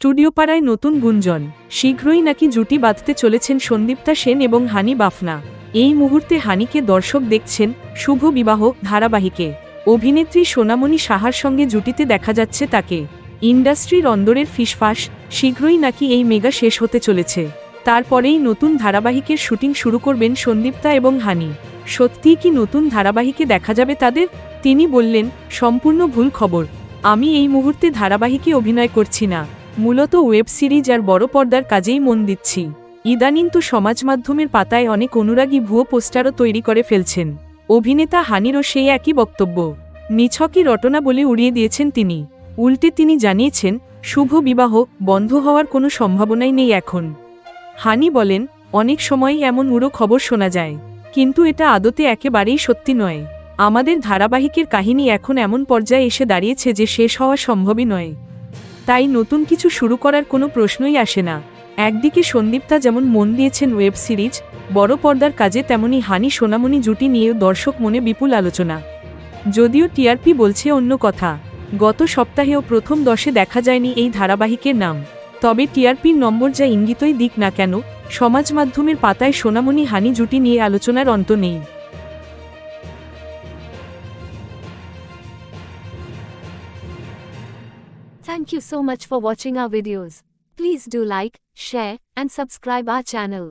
Studio পাড়ায় নতুন গুঞ্জন, শীঘ্রই নাকি জুটি বাঁধতে চলেছেন সন্দীপ্তা সেন এবং হানি বাফনা। এই মুহূর্তে হানিকে দর্শক দেখছেন শুভ বিবাহ ধারাবাহিকে। অভিনেত্রী সোনামণি সাহার সঙ্গে জুটিতে দেখা যাচ্ছে তাকে। ইন্ডাস্ট্রির অন্দরের ফিসফাস, শীঘ্রই নাকি এই মেগা শেষ হতে চলেছে। তারপরেই নতুন ধারাবাহিকের শুটিং শুরু করবেন সন্দীপ্তা এবং হানি। সত্যিই কি নতুন ধারাবাহিকে দেখা যাবে তাদের? তিনি বললেন, সম্পূর্ণ ভুল খবর। আমি এই মুহূর্তে ধারাবাহিকে অভিনয় করছি না, মূলত ওয়েব সিরিজ আর বড় পর্দার কাজেই মন দিচ্ছি। ইদানিং তো সমাজ মাধ্যমের পাতায় অনেক অনুরাগী ভুয়ো পোস্টারও তৈরি করে ফেলছেন। অভিনেতা হানিরও সেই একই বক্তব্য। নিছকই রটনা বলে উড়িয়ে দিয়েছেন তিনি। উল্টে তিনি জানিয়েছেন, শুভ বিবাহ বন্ধ হওয়ার কোনো সম্ভাবনাই নেই এখন। হানি বলেন, অনেক সময়ই এমন উড়ো খবর শোনা যায়, কিন্তু এটা আদতে একেবারেই সত্যি নয়। আমাদের ধারাবাহিকের কাহিনী এখন এমন পর্যায়ে এসে দাঁড়িয়েছে যে শেষ হওয়া সম্ভবই নয়। তাই নতুন কিছু শুরু করার কোনো প্রশ্নই আসে না। একদিকে সন্দীপ্তা যেমন মন দিয়েছেন ওয়েব সিরিজ, বড় পর্দার কাজে, তেমনি হানি সোনামণি জুটি নিয়েও দর্শক মনে বিপুল আলোচনা। যদিও টিআরপি বলছে অন্য কথা। গত সপ্তাহেও প্রথম 10-এ দেখা যায়নি এই ধারাবাহিকের নাম। তবে টিআরপির নম্বর যা ইঙ্গিতই দিক না কেন, সমাজ মাধ্যমের পাতায় সোনামণি হানি জুটি নিয়ে আলোচনার অন্ত নেই। Thank you so much for watching our videos. Please do like, share, and subscribe our channel.